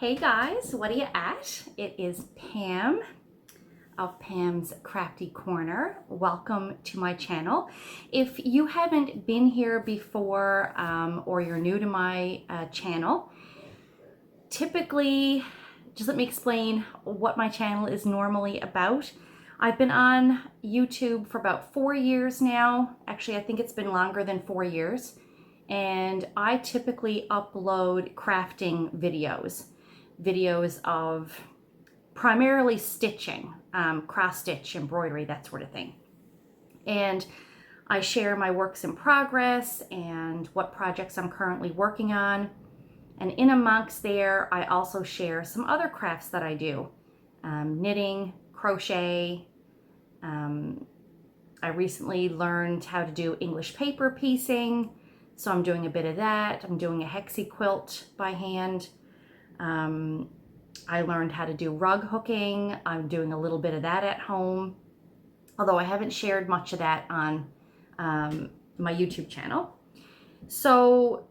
Hey guys, what are you at? It is Pam of Pam's Crafty Corner. Welcome to my channel. If you haven't been here before or you're new to my channel, typically, just let me explain what my channel is normally about. I've been on YouTube for about 4 years now. Actually, I think it's been longer than 4 years. And I typically upload crafting videos of primarily stitching, cross stitch, embroidery, that sort of thing. And I share my works in progress and what projects I'm currently working on. And in amongst there, I also share some other crafts that I do, knitting, crochet. I recently learned how to do English paper piecing. So I'm doing a bit of that. I'm doing a hexie quilt by hand. I learned how to do rug hooking. I'm doing a little bit of that at home, although I haven't shared much of that on my YouTube channel. So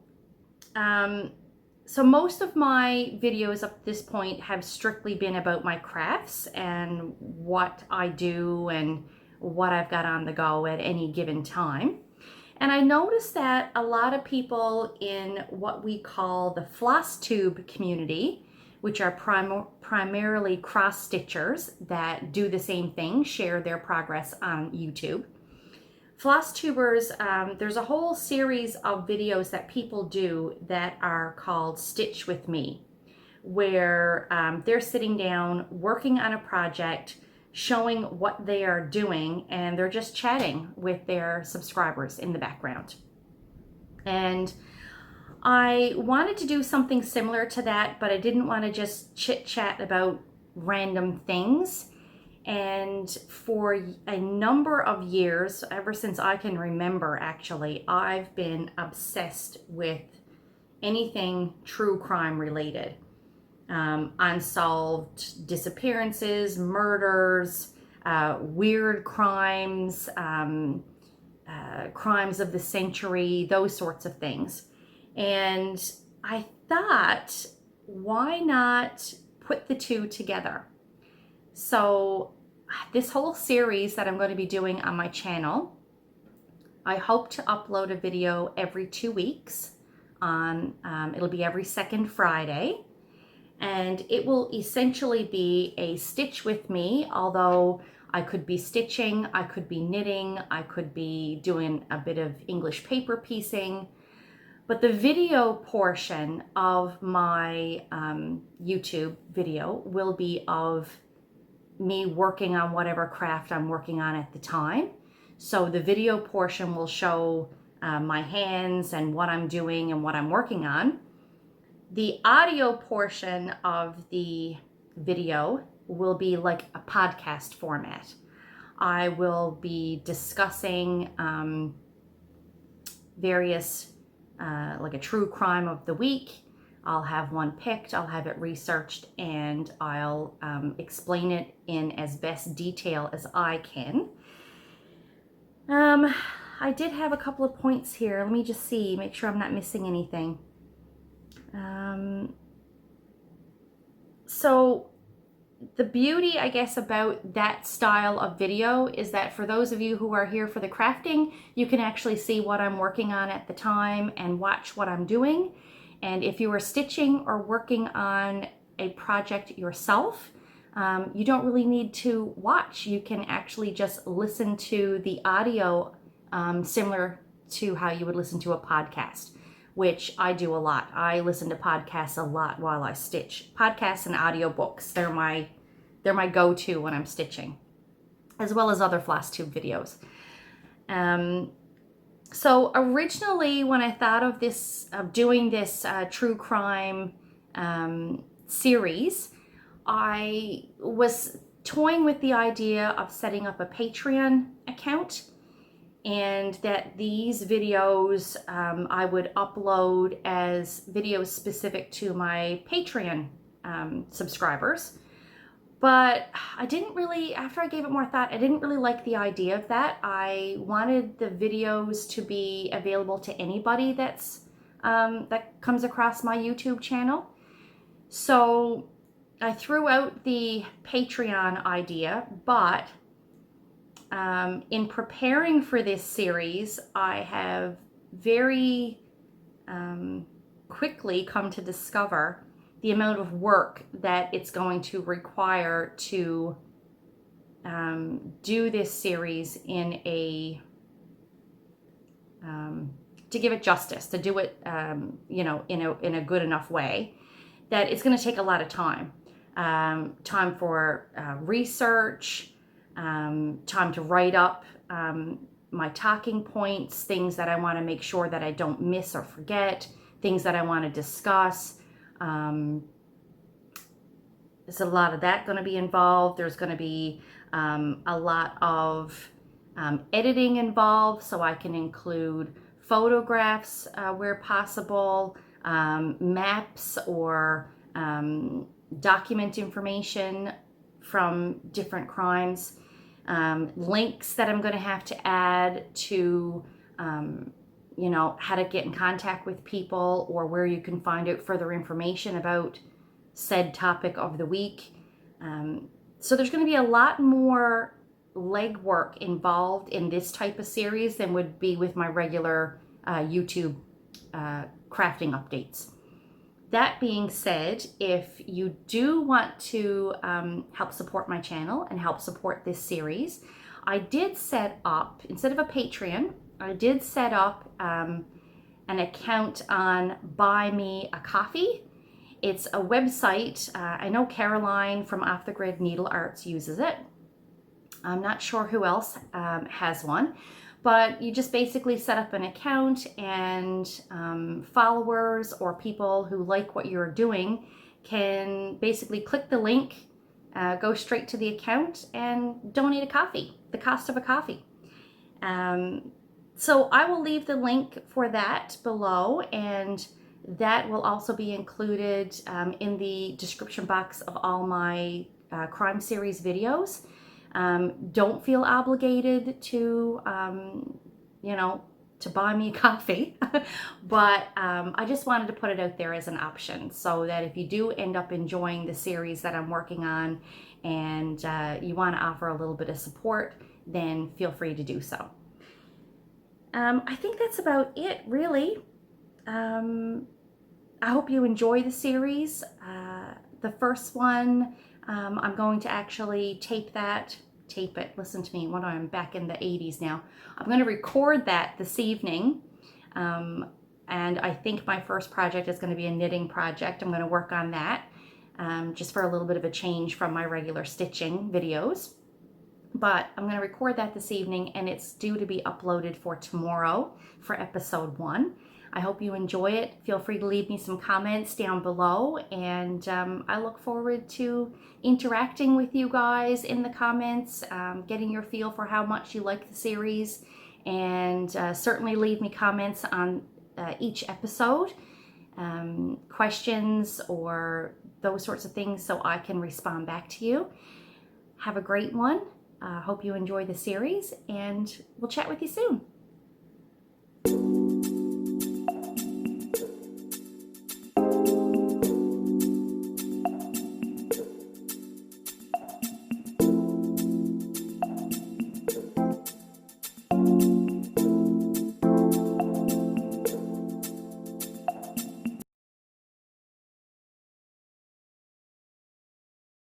most of my videos up to this point have strictly been about my crafts and what I do and what I've got on the go at any given time. And I noticed that a lot of people in what we call the floss tube community, which are primarily cross stitchers that do the same thing, share their progress on YouTube. Floss tubers, there's a whole series of videos that people do that are called Stitch With Me, where they're sitting down working on a project, showing what they are doing, and they're just chatting with their subscribers in the background. And I wanted to do something similar to that, but I didn't want to just chit chat about random things. And for a number of years, ever since I can remember actually, I've been obsessed with anything true crime related. Unsolved disappearances, murders, weird crimes, crimes of the century, those sorts of things. And I thought, why not put the two together? So this whole series that I'm going to be doing on my channel, I hope to upload a video every 2 weeks on, it'll be every second Friday. And it will essentially be a stitch with me, although I could be stitching, I could be knitting, I could be doing a bit of English paper piecing. But the video portion of my YouTube video will be of me working on whatever craft I'm working on at the time. So the video portion will show my hands and what I'm doing and what I'm working on. The audio portion of the video will be like a podcast format. I will be discussing various, like a true crime of the week. I'll have one picked, I'll have it researched, and I'll explain it in as best detail as I can. I did have a couple of points here. Let me just see, make sure I'm not missing anything. So the beauty, I guess, about that style of video is that for those of you who are here for the crafting, you can actually see what I'm working on at the time and watch what I'm doing. And if you are stitching or working on a project yourself, you don't really need to watch. You can actually just listen to the audio similar to how you would listen to a podcast, which I do a lot. I listen to podcasts a lot while I stitch. Podcasts and audiobooks, they're my go-to when I'm stitching, as well as other floss tube videos. So originally when I thought of this, doing this true crime series, I was toying with the idea of setting up a Patreon account, and that these videos I would upload as videos specific to my Patreon subscribers. But I didn't really, after I gave it more thought, I didn't really like the idea of that. I wanted the videos to be available to anybody that comes across my YouTube channel. So I threw out the Patreon idea, but in preparing for this series, I have very quickly come to discover the amount of work that it's going to require to do this series in a to give it justice, to do it in a good enough way, that it's going to take a lot of time. Time for research, time to write up my talking points, things that I want to make sure that I don't miss or forget, things that I want to discuss. There's a lot of that going to be involved. There's going to be a lot of editing involved, so I can include photographs where possible, maps or document information from different crimes, links that I'm going to have to add to how to get in contact with people, or where you can find out further information about said topic of the week. So there's going to be a lot more legwork involved in this type of series than would be with my regular YouTube crafting updates. That being said, if you do want to help support my channel and help support this series, I did set up, instead of a Patreon, I did set up an account on Buy Me a Coffee. It's a website. I know Caroline from Off the Grid Needle Arts uses it. I'm not sure who else has one, but you just basically set up an account, and followers or people who like what you're doing can basically click the link, go straight to the account and donate a coffee, the cost of a coffee. So I will leave the link for that below, and that will also be included in the description box of all my crime series videos. Don't feel obligated to, to buy me a coffee, but I just wanted to put it out there as an option, so that if you do end up enjoying the series that I'm working on, and you want to offer a little bit of support, then feel free to do so. I think that's about it, really. I hope you enjoy the series. The first one, I'm going to actually tape it. Listen to me, I'm back in the 80s now. I'm going to record that this evening. And I think my first project is going to be a knitting project. I'm going to work on that just for a little bit of a change from my regular stitching videos. But I'm going to record that this evening, and it's due to be uploaded for tomorrow for episode 1. I hope you enjoy it. Feel free to leave me some comments down below, and I look forward to interacting with you guys in the comments, getting your feel for how much you like the series, and certainly leave me comments on each episode, questions or those sorts of things, so I can respond back to you. Have a great one. Hope you enjoy the series, and we'll chat with you soon.